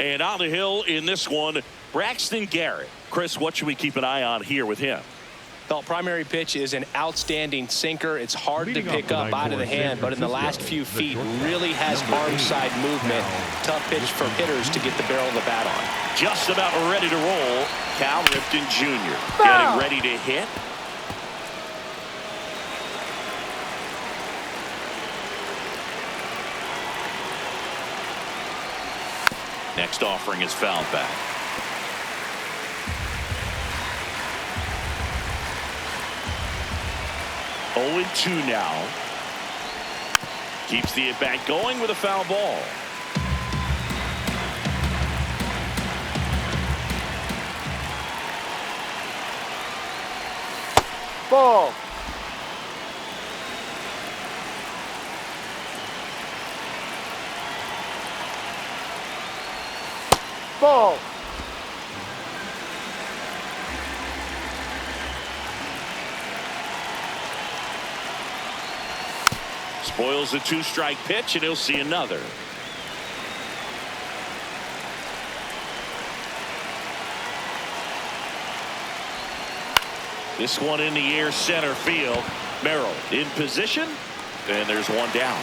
And on the hill in this one, Braxton Garrett. Chris, what should we keep an eye on here with him? Well, primary pitch is an outstanding sinker. It's hard to pick up out of the hand, but in the last few feet really has arm side movement. Tough pitch for hitters to get the barrel of the bat on. Just about ready to roll. Cal Ripken Jr. getting ready to hit. Next offering is fouled back. 0-2 now. Keeps the at-bat going with a foul ball. Ball. Ball. Spoils a two-strike pitch, and he'll see another. This one in the air, center field. Merrill in position, and there's one down.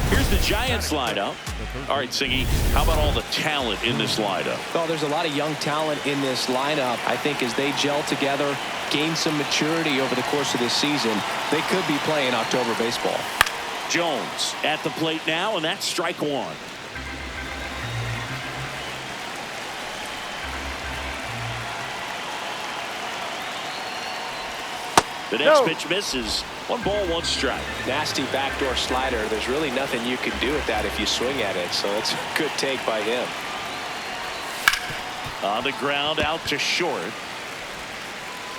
Here's the Giants lineup. All right, Singy, how about all the talent in this lineup? Well, there's a lot of young talent in this lineup. I think as they gel together, gain some maturity over the course of this season, they could be playing October baseball. Jones at the plate now, and that's strike one. The next pitch misses. 1 ball, 1 strike. Nasty backdoor slider. There's really nothing you can do with that if you swing at it, so it's a good take by him. On the ground, out to short.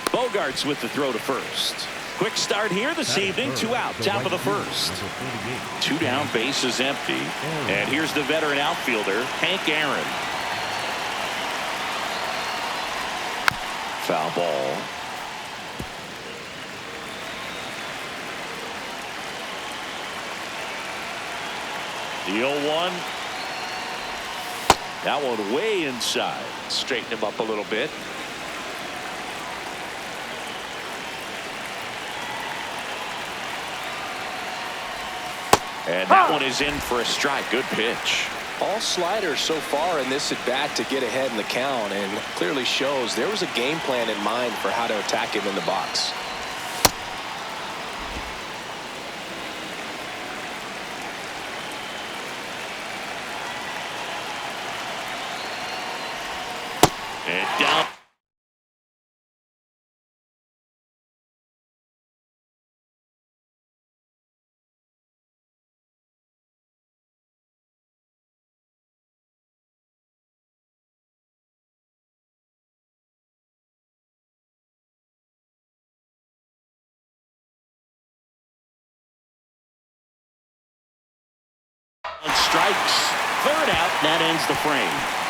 Bogarts with the throw to first. Quick start here this evening. 2 out, top of the first. 2 down, base is empty. And here's the veteran outfielder, Hank Aaron. Foul ball. The 0-1. That one way inside. Straighten him up a little bit. And that one is in for a strike. Good pitch. All sliders so far in this at bat to get ahead in the count, and clearly shows there was a game plan in mind for how to attack him in the box. And down. On strikes. 3rd out. That ends the frame.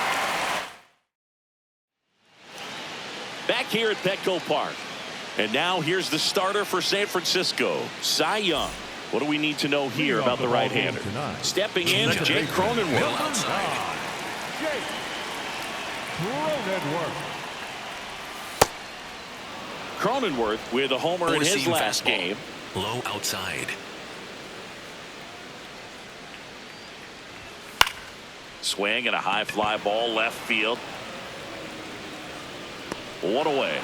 Back here at Petco Park. And now here's the starter for San Francisco, Cy Young. What do we need to know here about the right-hander? Stepping in, Jake Cronenworth. Jake Cronenworth. Cronenworth with a homer in his last game. Low outside. Swing and a high fly ball left field. 1 away.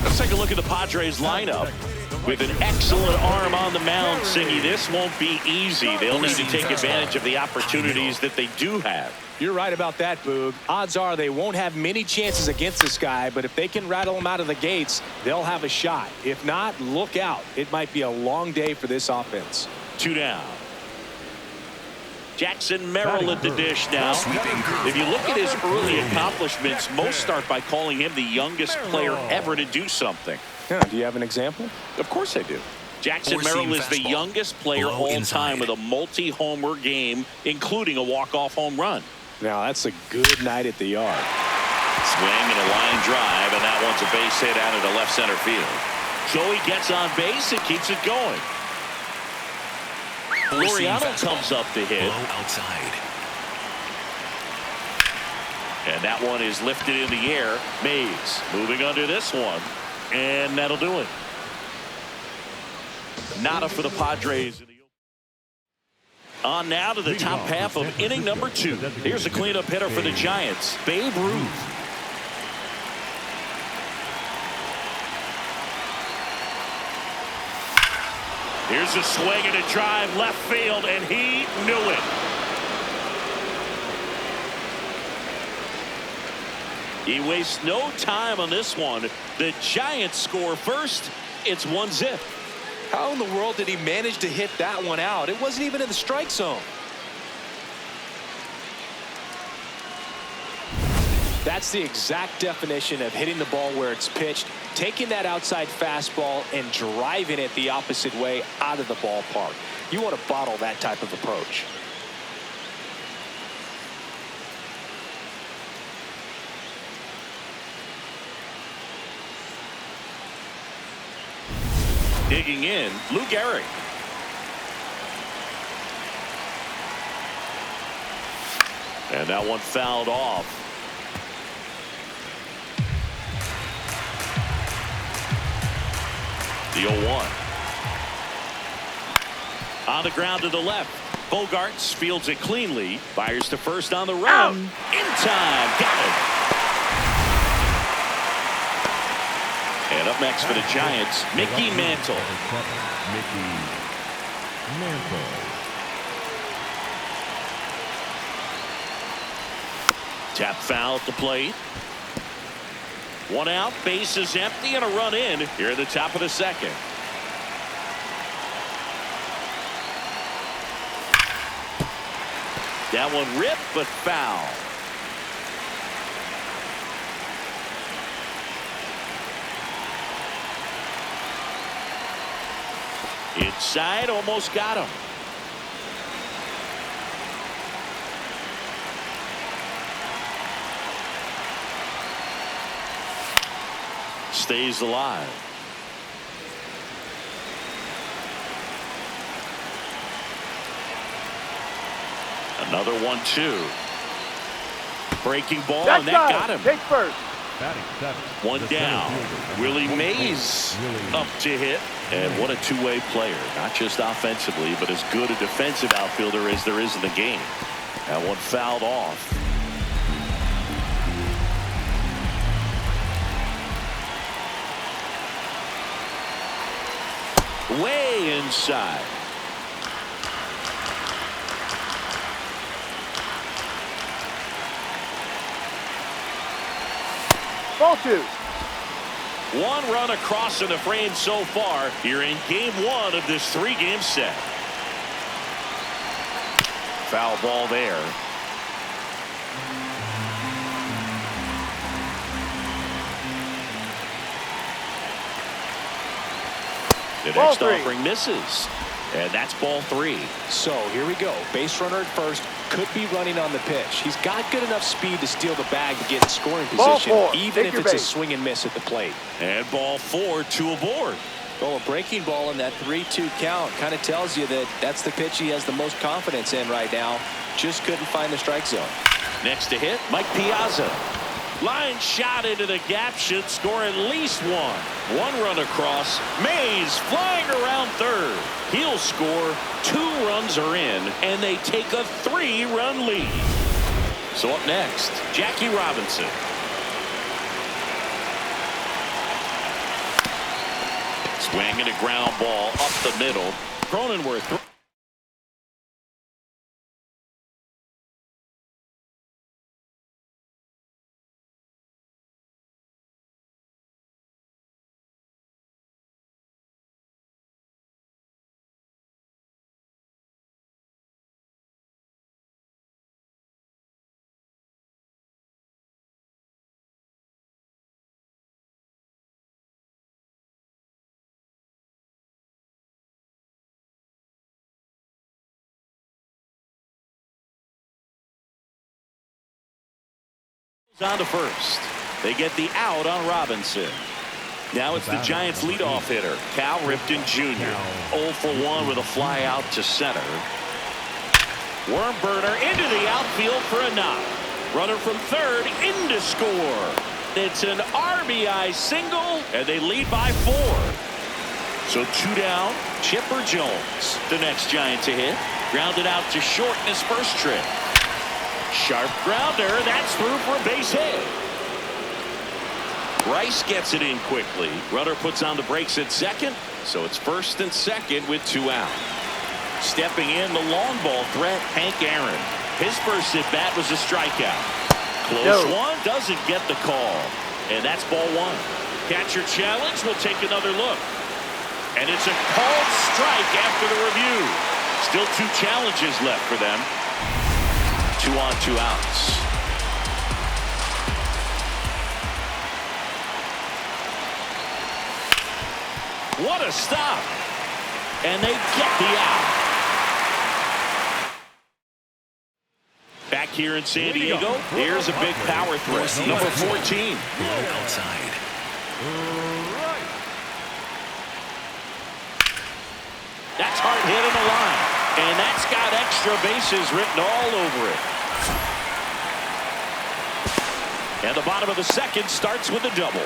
Let's take a look at the Padres lineup. With an excellent arm on the mound, Singy, this won't be easy. They'll need to take advantage of the opportunities that they do have. You're right about that, Boog. Odds are they won't have many chances against this guy, but if they can rattle him out of the gates, they'll have a shot. If not, look out. It might be a long day for this offense. 2 down. Jackson Merrill at the dish now. If you look at his early accomplishments, most start by calling him the youngest player ever to do something. Yeah, do you have an example? Of course I do. Jackson Merrill is the youngest player all time with a multi-homer game, including a walk-off home run. Now that's a good night at the yard. Swing and a line drive, and that one's a base hit out into left center field. Joey gets on base and keeps it going. Loriano comes up to hit. Outside. And that one is lifted in the air. Mays moving under this one. And that'll do it. Nada for the Padres. On now to the top half of inning number 2. Here's a cleanup hitter for the Giants, Babe Ruth. Here's a swing and a drive left field, and he knew it. He wastes no time on this one. The Giants score first. It's 1-0. How in the world did he manage to hit that one out? It wasn't even in the strike zone. That's the exact definition of hitting the ball where it's pitched, taking that outside fastball and driving it the opposite way out of the ballpark. You want to bottle that type of approach. Digging in, Lou Gehrig. And that one fouled off. The 0-1. On the ground to the left. Bogarts fields it cleanly. Fires to first on the run. Out. In time. Got it. And up next for the Giants, Mickey Mantle. Mickey Mantle. Tap foul at the plate. One out, base is empty, and a run in here at the top of the second. That one ripped, but foul. Inside, almost got him. Stays alive. Another 1-2. Breaking ball, and that got him. Take first. One down. Willie Mays up to hit. And what a two-way player. Not just offensively, but as good a defensive outfielder as there is in the game. That one fouled off. Way inside. Ball 2. One run across in the frame so far here in game 1 of this 3-game set. Foul ball there. The next offering misses. And that's ball 3. So here we go. Base runner at first. Could be running on the pitch. He's got good enough speed to steal the bag to get in scoring position, even if it's a swing and miss at the plate. And ball 4, 2 aboard. Well, a breaking ball in that 3-2 count kind of tells you that that's the pitch he has the most confidence in right now. Just couldn't find the strike zone. Next to hit, Mike Piazza. Line shot into the gap, should score at least one. One run across. Mays flying around third. He'll score. 2 runs are in, and they take a 3-run lead. So up next, Jackie Robinson. Swinging a ground ball up the middle. Cronenworth. On to first. They get the out on Robinson. Now it's the Giants leadoff hitter, Cal Ripken Jr. 0 for 1 with a fly out to center. Worm burner into the outfield for a knock. Runner from third in to score. It's an RBI single, and they lead by 4. So 2 down. Chipper Jones, the next Giant to hit. Grounded out to short in his first trip. Sharp grounder. That's through for a base hit. Bryce gets it in quickly. Runner puts on the brakes at second. So it's first and second with 2 out. Stepping in the long ball threat, Hank Aaron. His first at bat was a strikeout. Close one, doesn't get the call. And that's ball 1. Catcher challenge, will take another look. And it's a called strike after the review. Still 2 challenges left for them. 2 on, 2 outs. What a stop. And they get the out. Back here in San Diego, here's a big power threat. Number 14. Outside. That's hard hit in the line. And that's got extra bases written all over it. And the bottom of the second starts with a double.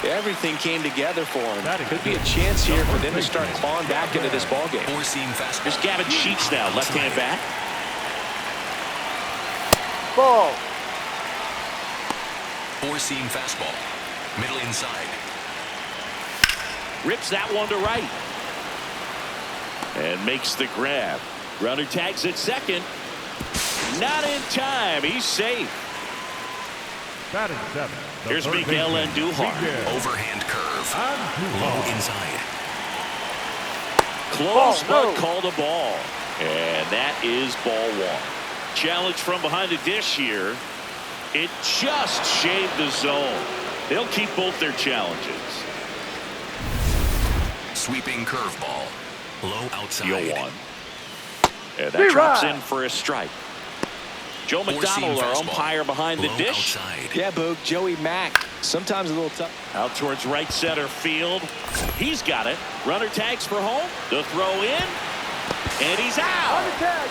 Everything came together for him. Could be a chance here for them to start clawing back into this ballgame. Four-seam fastball. Here's Gavin Sheets now, left-hand bat. Ball. Four-seam fastball. Middle inside. Rips that one to right. And makes the grab. Runner tags at second. Not in time. He's safe. Batting 7. Here's Miguel Andujar. Overhand curve. Low inside. Close, but called a ball. And that is ball 1. Challenge from behind the dish here. It just shaved the zone. They'll keep both their challenges. Sweeping curveball. Low outside. 0-1. And that drops in for a strike. Joe McDonald, our umpire behind the dish. Outside. Yeah, Boog, Joey Mack. Sometimes a little tough. Out towards right center field. He's got it. Runner tags for home. The throw in. And he's out.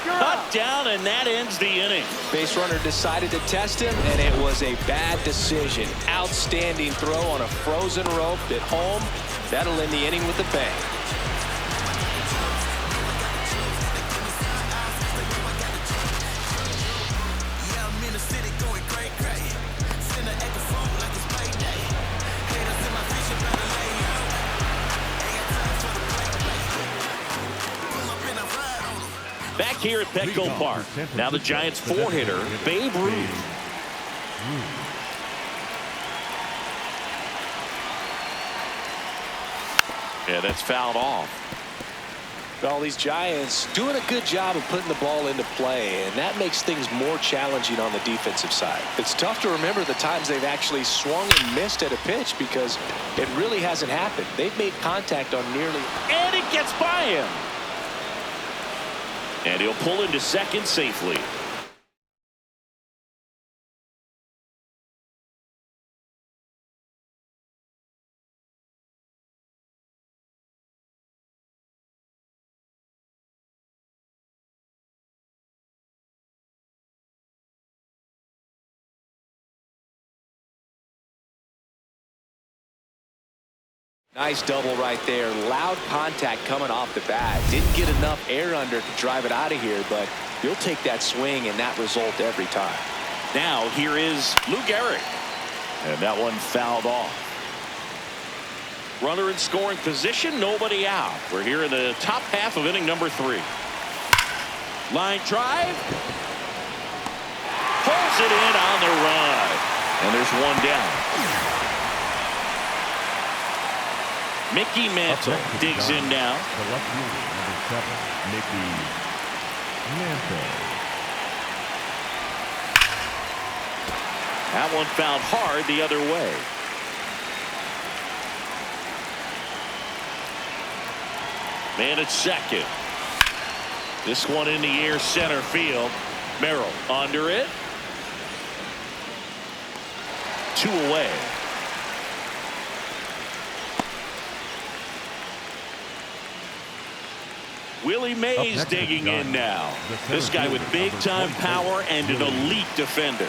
Cut down, and that ends the inning. Base runner decided to test him, and it was a bad decision. Outstanding throw on a frozen rope at home. That'll end the inning with a bang. Back here at Petco Park. Now the Giants 4-hitter, Babe Ruth. Yeah, that's fouled off. Well, these Giants doing a good job of putting the ball into play, and that makes things more challenging on the defensive side. It's tough to remember the times they've actually swung and missed at a pitch because it really hasn't happened. They've made contact on nearly. And it gets by him. And he'll pull into second safely. Nice double right there. Loud contact coming off the bat. Didn't get enough air under to drive it out of here, but you'll take that swing and that result every time. Now here is Lou Gehrig. And that one fouled off. Runner in scoring position, nobody out. We're here in the top half of inning number 3. Line drive. Pulls it in on the run. And there's one down. Mickey Mantle digs in now. The left fielder, number 7, Mickey Mantle. That one fouled hard the other way. Man at second. This one in the air center field. Merrill under it. 2 away. Willie Mays digging in now. This guy with big-time power and an elite defender.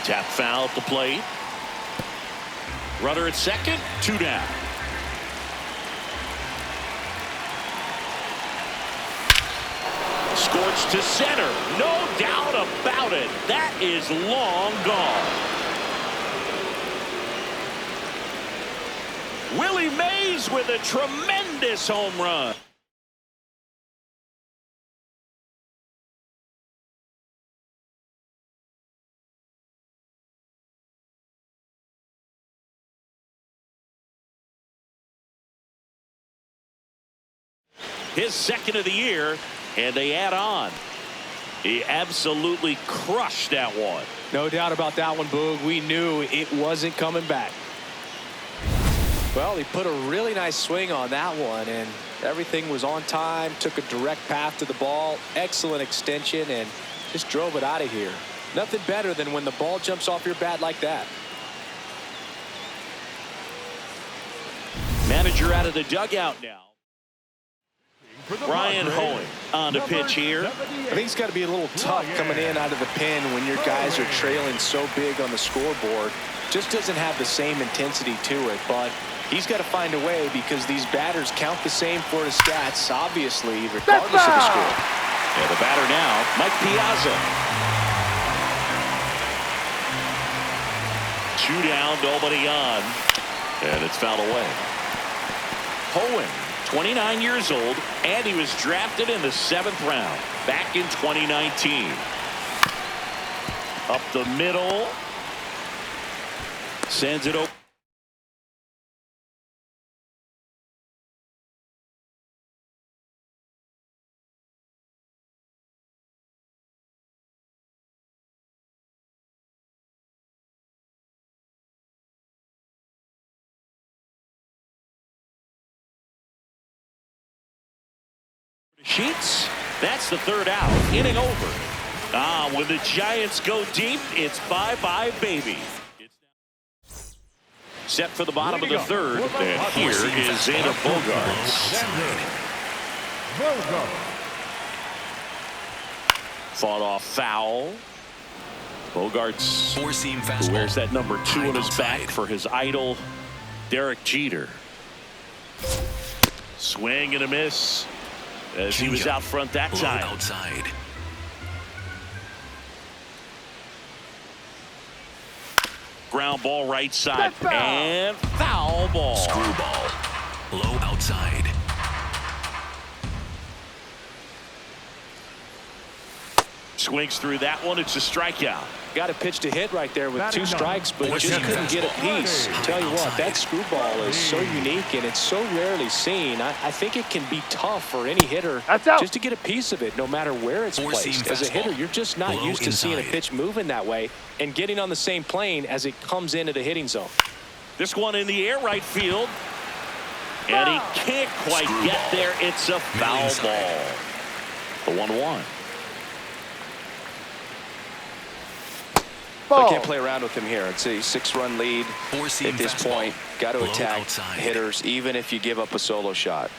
Tap foul at the plate. Runner at second, 2 down. Scorched to center. No doubt about it. That is long gone. Willie Mays with a tremendous home run. His second of the year, and they add on. He absolutely crushed that one. No doubt about that one, Boog. We knew it wasn't coming back. Well, he put a really nice swing on that one, and everything was on time. Took a direct path to the ball. Excellent extension, and just drove it out of here. Nothing better than when the ball jumps off your bat like that. Manager out of the dugout now. Brian Hoeing on the pitch here. I think it's got to be a little tough coming in out of the pen when your guys are trailing so big on the scoreboard. Just doesn't have the same intensity to it, but he's got to find a way because these batters count the same for his stats, obviously, regardless of the score. Yeah, the batter now, Mike Piazza. 2 down, nobody on, and it's fouled away. Hoeing, 29 years old, and he was drafted in the 7th round back in 2019. Up the middle. Sends it over. Sheets. That's the 3rd out. Inning over. When the Giants go deep, it's bye-bye, baby. Set for the bottom of the 3rd. And here is Xander Bogaerts. Fought off foul. Bogaerts, Four-seam who fastball. wears that number 2 on his Outside. back for his idol, Derek Jeter. Swing and a miss as he was out front that Low time. outside. Ground ball right side and foul ball. Screwball. Low outside. Swings through that one. It's a strikeout. Got a pitch to hit right there with 2 strikes, but just couldn't get a piece. Tell you what, that screwball is so unique, and it's so rarely seen. I think it can be tough for any hitter just to get a piece of it, no matter where it's placed. As a hitter, you're just not used to seeing a pitch moving that way and getting on the same plane as it comes into the hitting zone. This one in the air right field. And he can't quite get there. It's a foul ball. The 1-1. I can't play around with him here. It's a 6-run lead Four-seam at this fastball. point. Got to Low attack outside. hitters, even if you give up a solo shot.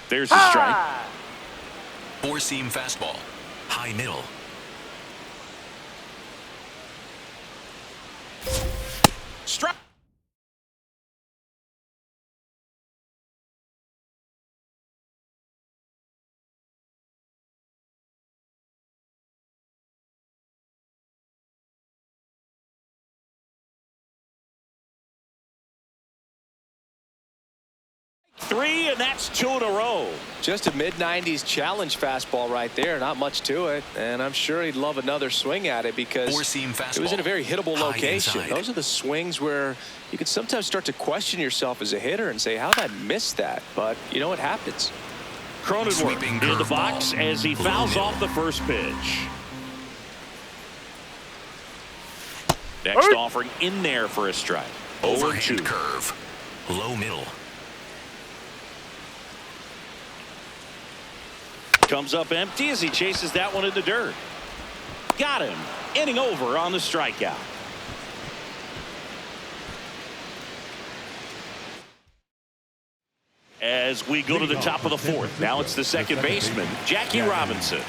There's the strike. Four-seam fastball. High middle. Strike. Three, and that's 2 in a row. Just a mid-90s challenge fastball right there. Not much to it, and I'm sure he'd love another swing at it because Four-seam fastball. it was in a very hittable High location. inside. Those are the swings where you can sometimes start to question yourself as a hitter and say, how did I miss that? But you know what happens. Cronenworth Sweeping in the curveball. box as he fouls Low off the first pitch. Next offering in there for a strike. Overhand 0-2. curve. Low middle. Comes up empty as he chases that one in the dirt. Got him. Inning over on the strikeout. As we go to the top of the fourth, now it's the second baseman, Jackie Robinson.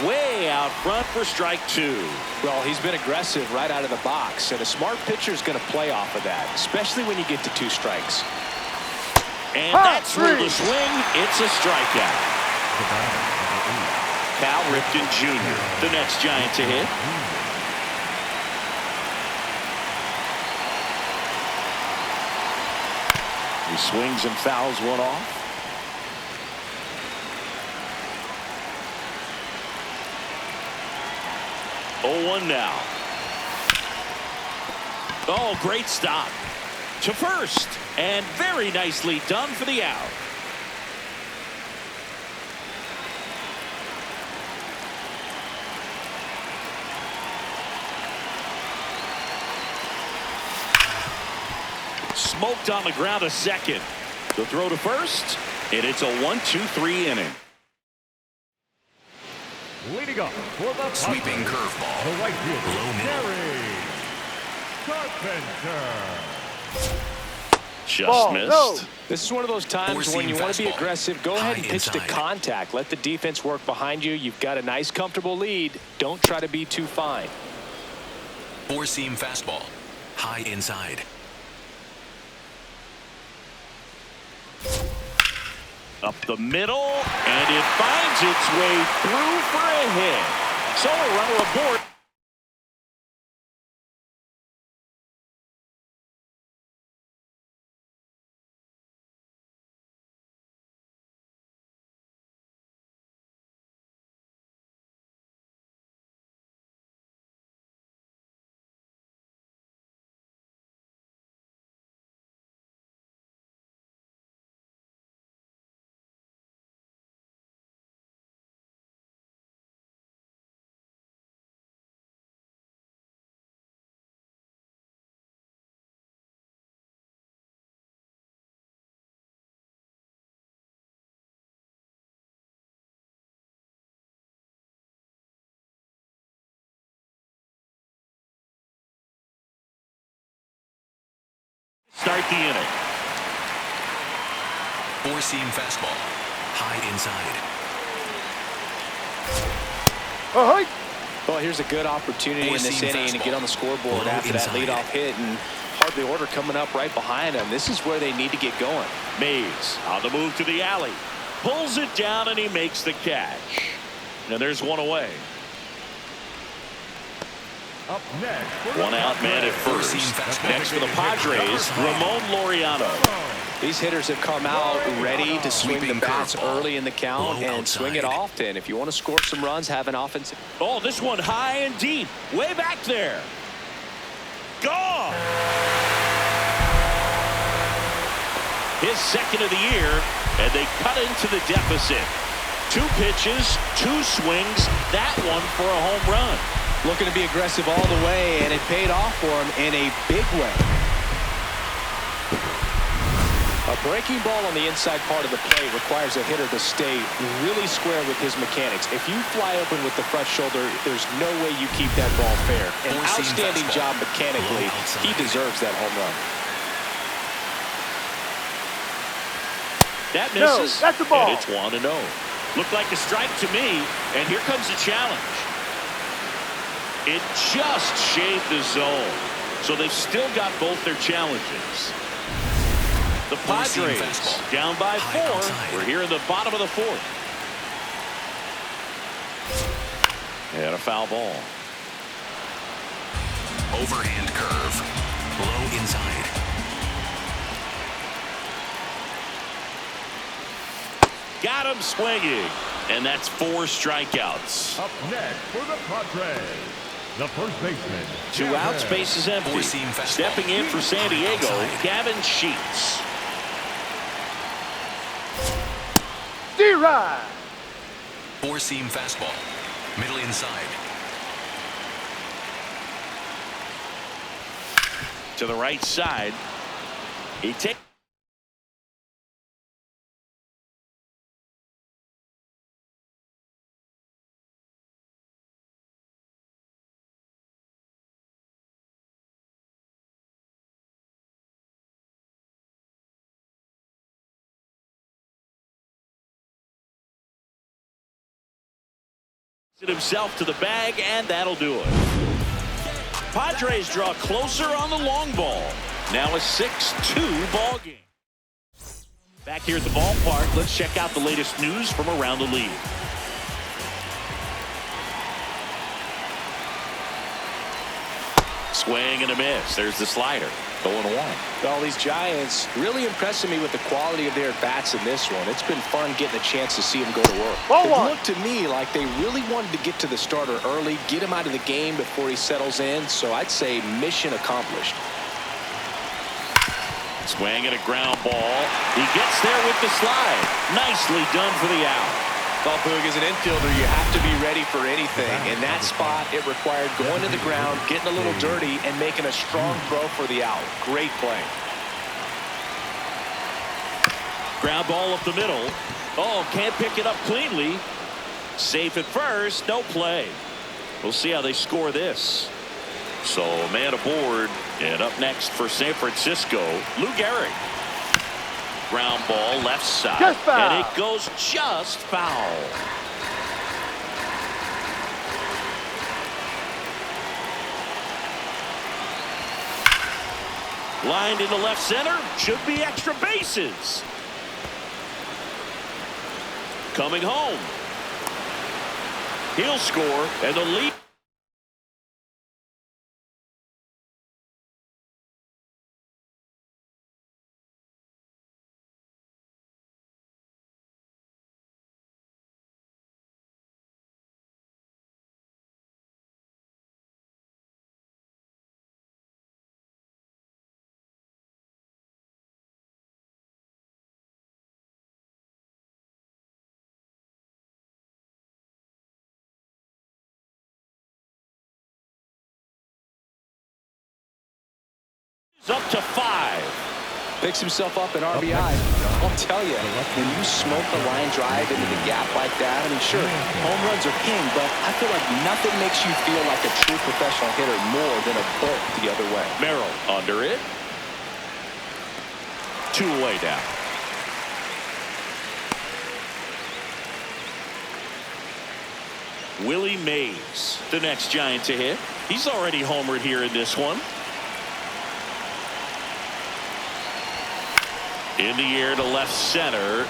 Way out front for strike two. Well, he's been aggressive right out of the box, and a smart pitcher is going to play off of that, especially when you get to 2 strikes. And that's through the swing. It's a strikeout. Cal Ripken Jr., the next Giant to hit. He swings and fouls one off. 0-1 now. Oh, great stop to first, and very nicely done for the out. Smoked on the ground a second. The throw to first, and it's a 1-2-3 inning. Leading up for the Sweeping curveball. the right fielder, Low middle. Carpenter. Just Ball, missed. no. This is one of those times when you want to be aggressive. Go ahead and pitch to contact. Let the defense work behind you. You've got a nice, comfortable lead. Don't try to be too fine. 4-seam fastball. High inside. Up the middle, and it finds its way through for a hit. So a runner aboard. Start the inning. 4-seam fastball. High inside. Well, here's a good opportunity in this inning to get on the scoreboard after that leadoff hit, and hardly order coming up right behind them. This is where they need to get going. Mays on the move to the alley. Pulls it down, and he makes the catch. And there's one away. Up next. One out man at first. Next for the Padres, Ramon Laureano. These hitters have come out ready to swing the bats early in the count and swing it often. If you want to score some runs, have an offensive. Oh, this one high and deep. Way back there. Gone. His second of the year, and they cut into the deficit. 2 pitches, 2 swings, that one for a home run. Looking to be aggressive all the way, and it paid off for him in a big way. A breaking ball on the inside part of the plate requires a hitter to stay really square with his mechanics. If you fly open with the front shoulder, there's no way you keep that ball fair. An outstanding job mechanically. He deserves that home run. That misses, that's the ball. and it's 1-0. Looked like a strike to me, and here comes the challenge. It just shaved the zone, so they've still got both their challenges. The Padres down by 4. We're here in the bottom of the 4th. And a foul ball. Overhand curve. Low inside. Got him swinging, and that's 4 strikeouts. Up next for the Padres, the first baseman. 2 outs, base is empty. Stepping in for San Diego, Gavin Sheets. D-Ride. 4-seam fastball. Middle inside. To the right side. He takes Himself to the bag, and that'll do it. Padres draw closer on the long ball. Now a 6-2 ball game. Back here at the ballpark, let's check out the latest news from around the league. Swing and a miss. There's the slider. 0-1. Well, these Giants really impressing me with the quality of their bats in this one. It's been fun getting a chance to see them go to work. It looked to me like they really wanted to get to the starter early, get him out of the game before he settles in. So I'd say mission accomplished. Swing and a ground ball. He gets there with the slide. Nicely done for the out. Well, Boog, as an infielder, you have to be ready for anything. In that spot, it required going to the ground, getting a little dirty, and making a strong throw for the out. Great play. Ground ball up the middle. Oh, can't pick it up cleanly. Safe at first, no play. We'll see how they score this. So, man aboard, and up next for San Francisco, Lou Gehrig. Ground ball left side, and it goes just foul. Lined into left center, should be extra bases. Coming home. He'll score, and the lead. Up to 5. Picks himself up an RBI. I'll tell you, when you smoke a line drive into the gap like that, I mean, sure, home runs are king, but I feel like nothing makes you feel like a true professional hitter more than a bolt the other way. Merrill under it. 2 away down. Willie Mays, the next Giant to hit. He's already homered here in this one. In the air to left center.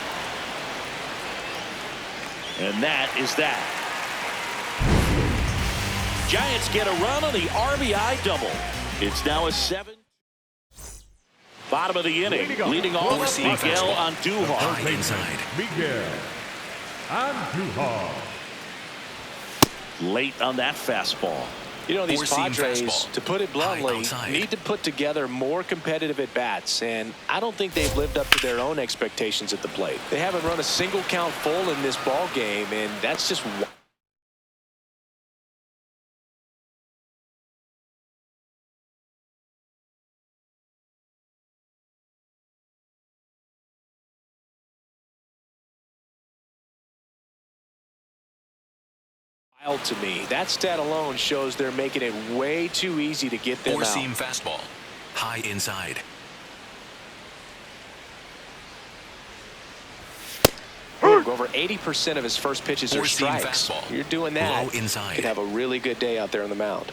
And that is that. Giants get a run on the RBI double. It's now a 7. Bottom of the inning. Leading off Miguel Andujar. Inside. Miguel Andujar. Late on that fastball. You know, these Padres, to put it bluntly, outside. need to put together more competitive at-bats, and I don't think they've lived up to their own expectations at the plate. They haven't run a single count full in this ball game, and that's just wild to me. That stat alone shows they're making it way too easy to get them out. Four-seam fastball. High inside. Over 80% of his first pitches are Four-seam strikes. fastball. You're doing that. Low inside. Could have a really good day out there on the mound.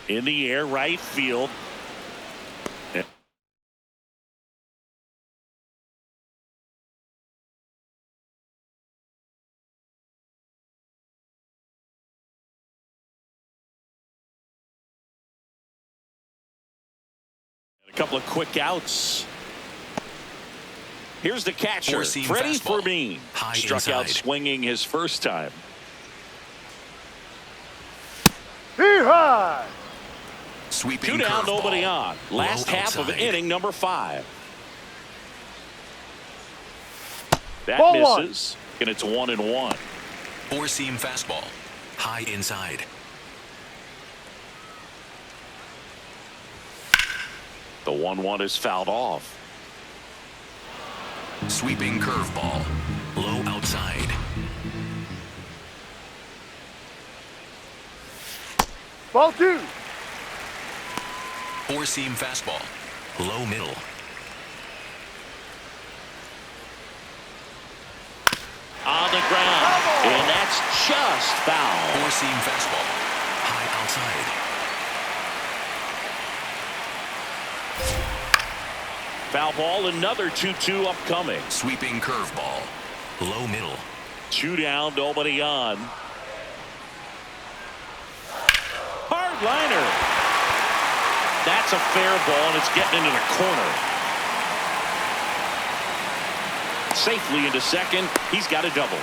In the air, right field. A couple of quick outs. Here's the catcher, Freddie Fermin. Struck out swinging his first time. Sweeping 2 down, curveball. nobody on. Last half of outside. inning number 5. That Ball misses, and it's 1-1. Four-seam fastball. High inside. The 1-1 is fouled off. Sweeping curveball. Low outside. Ball 2. Four-seam fastball. Low middle. On the ground. And that's just foul. Four-seam fastball. High outside. Foul ball, another 2-2 upcoming. Sweeping curveball. Low middle. 2 down, nobody on. Hard liner. That's a fair ball, and it's getting into the corner. Safely into second. He's got a double.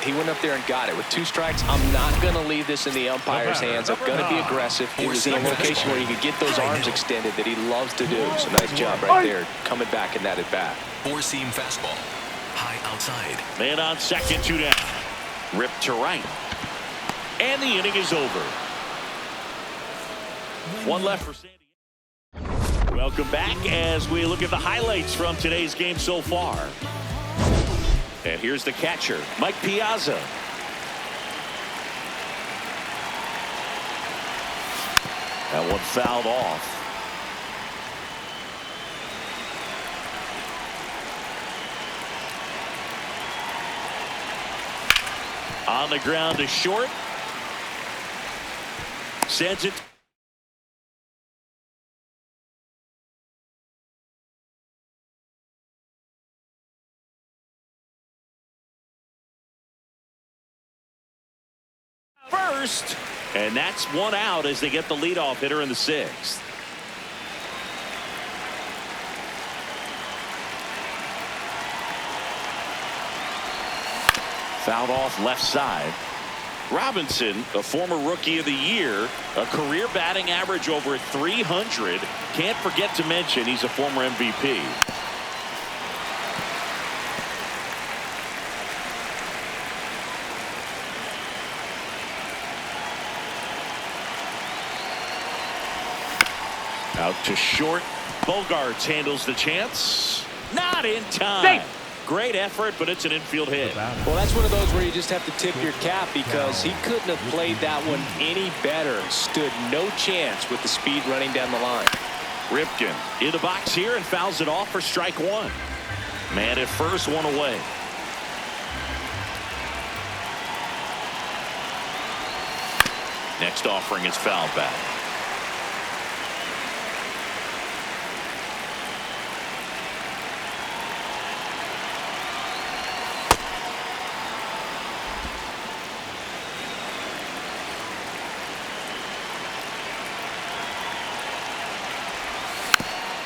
He went up there and got it. With 2 strikes, I'm not going to leave this in the umpire's hands. I'm going to be aggressive. He was in a location where he could get those arms extended that he loves to do. So nice job right there, coming back in that at bat. Four-seam fastball. High outside. Man on second, 2 down. Ripped to right. And the inning is over. 1 left for San Diego. Welcome back as we look at the highlights from today's game so far. And here's the catcher, Mike Piazza. That one fouled off. On the ground to short. Sends it. First, and that's 1 out as they get the leadoff hitter in the 6th. Fouled off left side. Robinson, a former Rookie of the Year, a career batting average over 300. Can't forget to mention he's a former MVP. Out to short. Bogarts handles the chance. Not in time. Safe. Great effort, but it's an infield hit. Well, that's one of those where you just have to tip your cap because he couldn't have played that one any better. Stood no chance with the speed running down the line. Ripken in the box here and fouls it off for strike 1. Man at first, 1 away. Next offering is fouled back.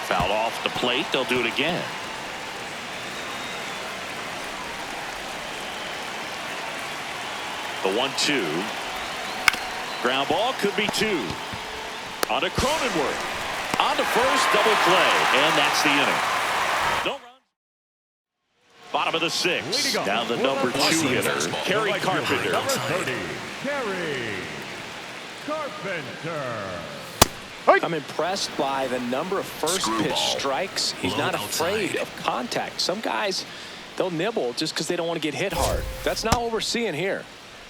Fouled off the plate. They'll do it again. The 1-2. Ground ball could be 2. On to Cronenworth. On to first, double play. And that's the inning. No runs. Bottom of the 6th. Now the number 2 hitter, Kerry Carpenter. Number 30, Kerry Carpenter. I'm impressed by the number of first pitch strikes. He's not afraid of contact. Some guys, they'll nibble just because they don't want to get hit hard. That's not what we're seeing here.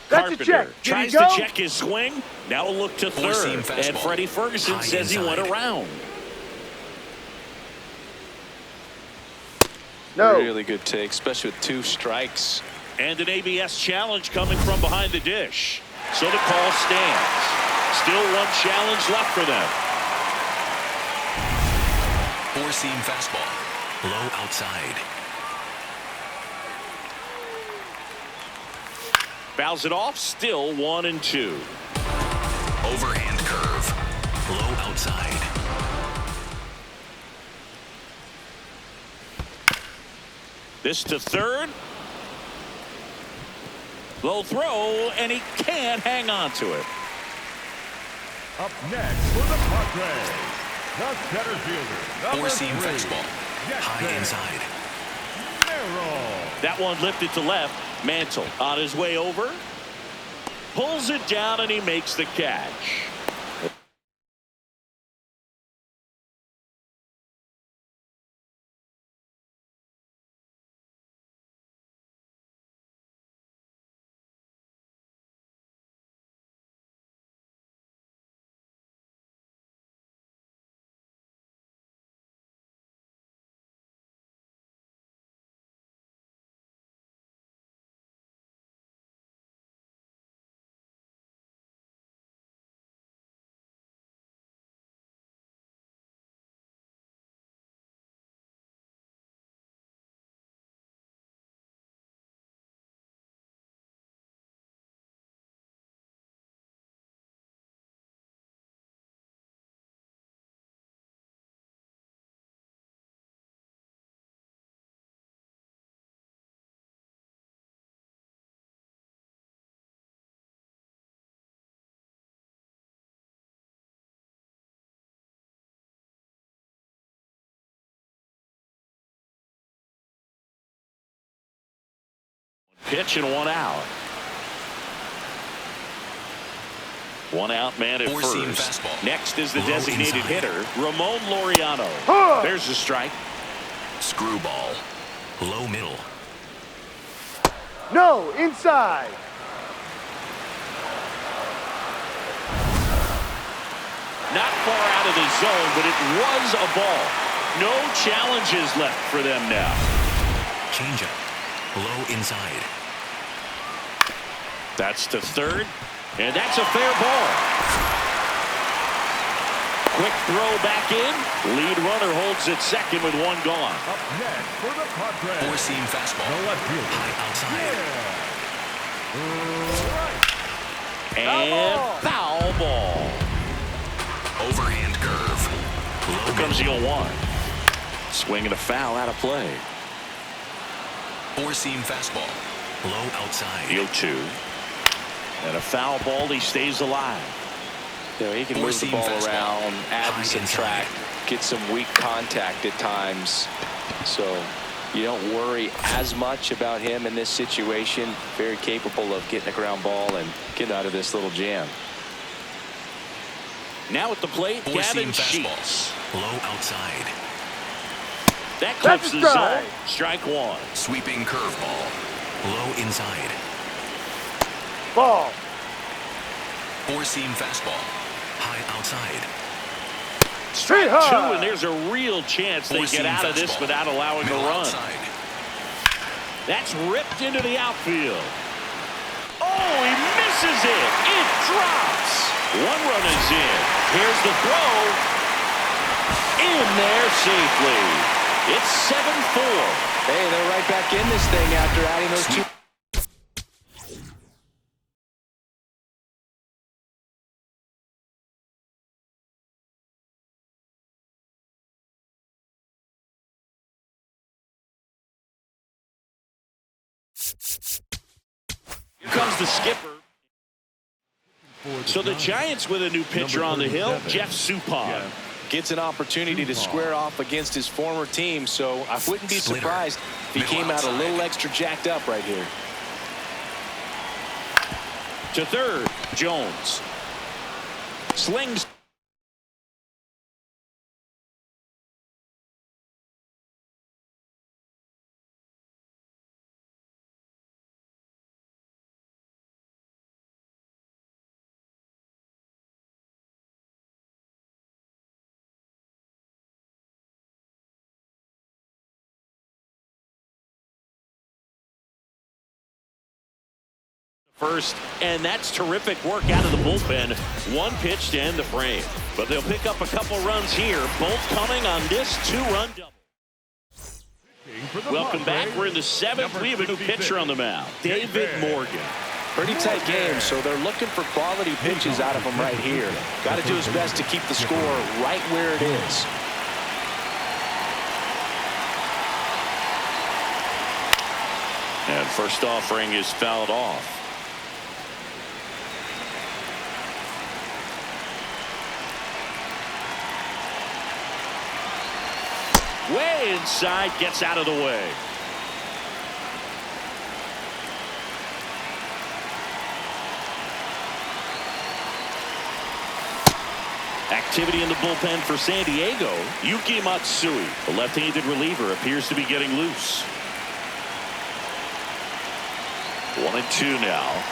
Carpenter tries to check his swing. Now a look to third. And Freddie Ferguson says he went around. No. Really good take, especially with 2 strikes. And an ABS challenge coming from behind the dish. So the call stands. Still 1 challenge left for them. Four-seam fastball. Low outside. Fouls it off. Still 1-2. Overhand curve. Low outside. This to third. Low throw, and he can't hang on to it. Up next for the Padres, the center fielder. Four-seam fastball. High inside. That one lifted to left. Mantle on his way over. Pulls it down, and he makes the catch. pitch and 1 out. 1 out, man at first. Next is the designated hitter, Ramon Laureano. There's the strike. Screwball. Low middle. No, inside. Not far out of the zone, but it was a ball. No challenges left for them now. Changeup. Low inside. That's to third, and that's a fair ball. Quick throw back in. Lead runner holds at second with 1 gone. Up next for the Padres. Four-seam fastball. The left fielder. High outside. And foul ball. Overhand curve. Low Here comes the middle. 0-1. Swing and a foul out of play. Four-seam fastball. Low outside. 0-2. And a foul ball. He stays alive. You know, he can move the ball around, add and subtract, get some weak contact at times. So you don't worry as much about him in this situation. Very capable of getting a ground ball and getting out of this little jam. Now at the plate, Gavin Sheets. Low outside. That clips the zone. Strike 1. Sweeping curveball. Low inside. Ball. Four-seam fastball. High outside. Strike 2, and there's a real chance they get out of this without allowing a run. Outside. That's ripped into the outfield. Oh, he misses it. It drops. 1 run is in. Here's the throw. In there safely. It's 7-4. Hey, they're right back in this thing after adding those 2. Here comes the skipper. So the Giants with a new pitcher on the hill, Jeff Suppan. Gets an opportunity to square off against his former team, so I wouldn't be surprised if he came out a little extra jacked up right here. To third, Jones. Slings. First, and that's terrific work out of the bullpen. 1 pitch to end the frame. But they'll pick up a couple runs here, both coming on this 2-run double. Welcome back. We're in the 7th. We have a new pitcher on the mound, David Morgan. Pretty tight game, so they're looking for quality pitches out of him right here. Got to do his best to keep the score right where it is. And first offering is fouled off. Way inside, gets out of the way. Activity in the bullpen for San Diego. Yuki Matsui, the left-handed reliever, appears to be getting loose. 1-2 now.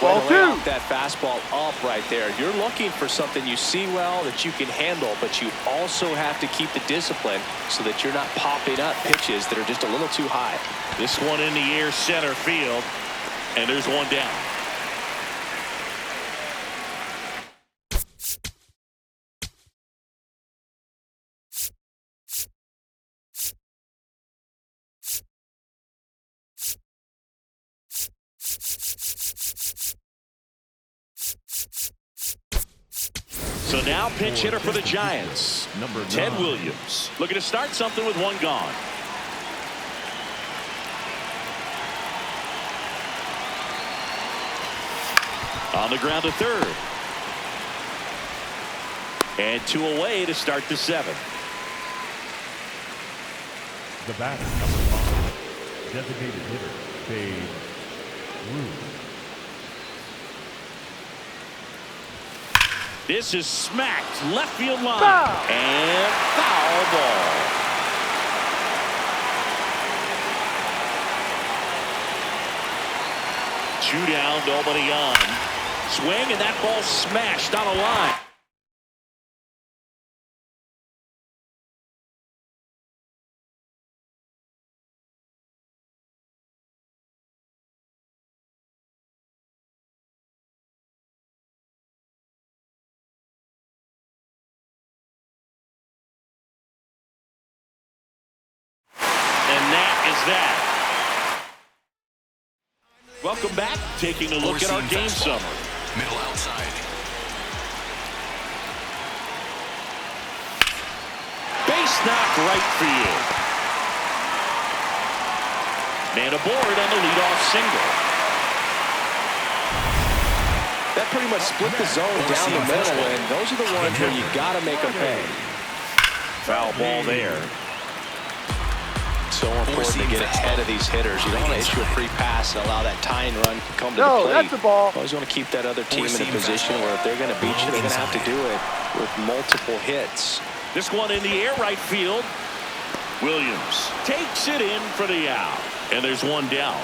Well, to lay off that fastball up right there. You're looking for something you see well that you can handle, but you also have to keep the discipline so that you're not popping up pitches that are just a little too high. This one in the air, center field, and there's 1 down. So now pinch hitter for the Giants, number Ted Williams, looking to start something with 1 gone. On the ground to third. And 2 away to start the 7th. The batter, number 5, designated hitter, Dave This is smacked left field line. Foul. And foul ball. Two down, nobody on. Swing, and that ball smashed on a line. And that is that. Welcome back. Taking a look at our game summary. Middle outside. Base knock right field. Man aboard on the leadoff single. That pretty much split the zone down the middle, and those are the ones where you got to make them pay. Foul ball there. So important to get ahead of these hitters. You don't want to issue a free pass and allow that tying run to come to the No, plate. that's the ball. You always want to keep that other team in a position where if they're going to beat you, they're going to have to do it with multiple hits. This one in the air right field. Williams takes it in for the out. And there's one down.